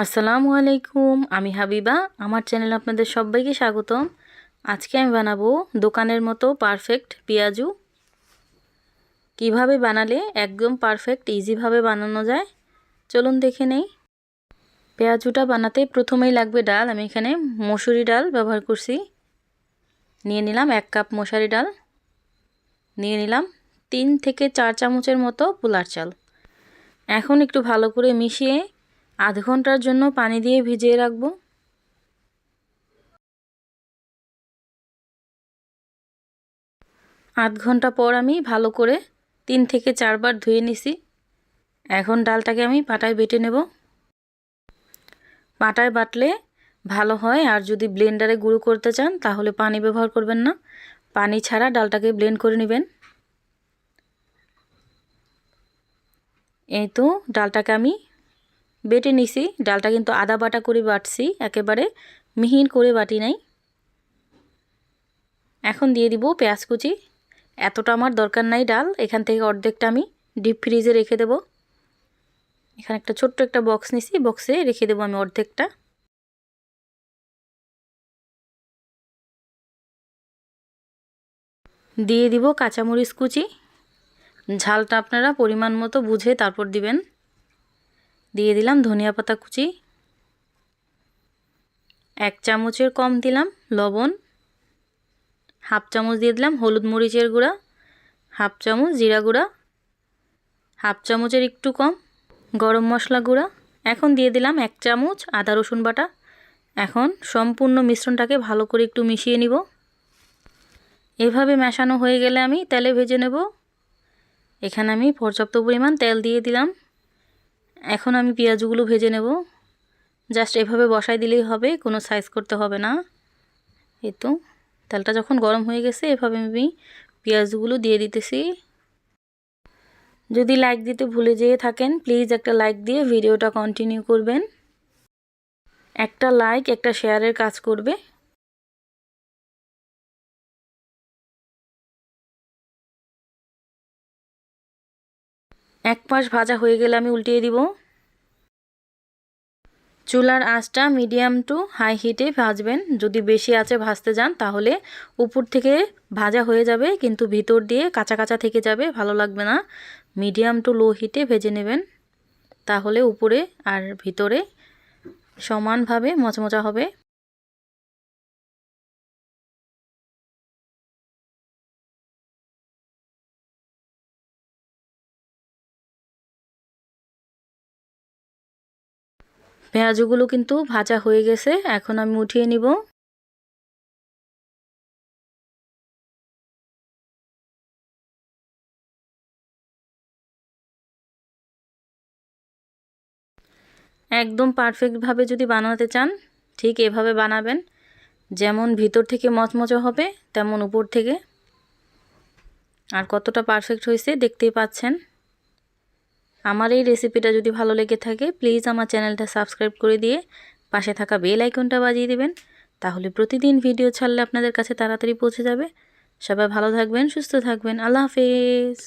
আসসালামু আলাইকুম, আমি হাবিবা। আমার চ্যানেলে আপনাদের সবাইকে স্বাগতম। আজকে আমি বানাবো দোকানের মতো পারফেক্ট পেঁয়াজু। কিভাবে বানালে একদম পারফেক্ট ইজিভাবে বানানো যায় চলুন দেখে নেই। পেঁয়াজুটা বানাতে প্রথমেই লাগবে ডাল। আমি এখানে মসুরি ডাল ব্যবহার করছি। নিয়ে নিলাম 1 কাপ মসুরি ডাল। নিয়ে নিলাম 3 থেকে 4 চামচের মতো পোলার চাল। এখন একটু ভালো করে মিশিয়ে আধা ঘন্টার জন্য পানি দিয়ে ভিজিয়ে রাখবো। আধ ঘন্টা পর আমি ভালো করে 3 থেকে 4 বার ধুয়ে নিছি। এখন ডালটাকে আমি পাটায় বেটে নেব। পাটায় বাটলে ভালো হয়, আর যদি ব্লেন্ডারে গুঁড়ো করতে চান তাহলে পানি ব্যবহার করবেন না, পানি ছাড়া ডালটাকে ব্লেন্ড করে নেবেন। এই তো ডালটাকে আমি বেটে নিছি। ডালটা কিন্তু আদা বাটা করে বাটছি, একেবারে মিহিন করে বাটি নাই। এখন দিয়ে দিব পেঁয়াজ কুচি। এতটা আমার দরকার নাই ডাল, এখান থেকে অর্ধেকটা আমি ডিপ ফ্রিজে রেখে দেব। এখানে একটা ছোট্ট একটা বক্স নিছি, বক্সে রেখে দেব আমি অর্ধেকটা। দিয়ে দিব কাঁচামরিচ কুচি। ঝালটা আপনারা পরিমাণ মতো বুঝে তারপর দিবেন। দিয়ে দিলাম ধনিয়া পাতা কুচি। 1 চামচের কম দিলাম লবণ। হাফ চামচ দিয়ে দিলাম হলুদ মরিচের গুঁড়া। হাফ চামচ জিরা গুঁড়া। হাফ চামচের একটু কম গরম মশলা গুঁড়া। এখন দিয়ে দিলাম 1 চামচ আদা রসুন বাটা। এখন সম্পূর্ণ মিশ্রণটাকে ভালো করে একটু মিশিয়ে নিব। এভাবে মেশানো হয়ে গেলে আমি তেলে ভেজে নেব। এখানে আমি পর্যাপ্ত পরিমাণ তেল দিয়ে দিলাম। এখন আমি পেঁয়াজগুলো ভেজে নেব। জাস্ট এভাবে বসাই দিলেই হবে, কোনো সাইজ করতে হবে না। এই তো তেলটা যখন গরম হয়ে গেছে, এভাবে আমি পেঁয়াজগুলো দিয়ে দিতেছি। যদি লাইক দিতে ভুলে যেয়ে থাকেন প্লিজ একটা লাইক দিয়ে ভিডিওটা কন্টিনিউ করবেন। একটা লাইক একটা শেয়ারের কাজ করবে। এক পাশ ভাজা হয়ে গেলে আমি উল্টিয়ে দিব। চুলার আঁচটা মিডিয়াম টু হাই হিটে ভাজবেন। যদি বেশি আঁচে ভাজতে যান তাহলে উপর থেকে ভাজা হয়ে যাবে কিন্তু ভিতর দিয়ে কাঁচা কাঁচা থেকে যাবে, ভালো লাগবে না। মিডিয়াম টু লো হিটে ভেজে নেবেন, তাহলে উপরে আর ভিতরে সমানভাবে মচমচা হবে। পেঁয়াজগুলো কিন্তু ভাজা হয়ে গেছে, এখন আমি উঠিয়ে নিব। একদম পারফেক্টভাবে যদি বানাতে চান ঠিক এভাবে বানাবেন, যেমন ভিতর থেকে মচমচে হবে তেমন উপর থেকে। আর কতটা পারফেক্ট হয়েছে দেখতেই পাচ্ছেন। আমার এই রেসিপিটা যদি ভালো লেগে থাকে প্লিজ আমার চ্যানেলটা সাবস্ক্রাইব করে দিয়ে পাশে থাকা বেল আইকনটা বাজিয়ে দিবেন, তাহলে প্রতিদিন ভিডিও ছাড়লে আপনাদের কাছে তাড়াতাড়ি পৌঁছে যাবে। সবাই ভালো থাকবেন, সুস্থ থাকবেন। আল্লাহ হাফেজ।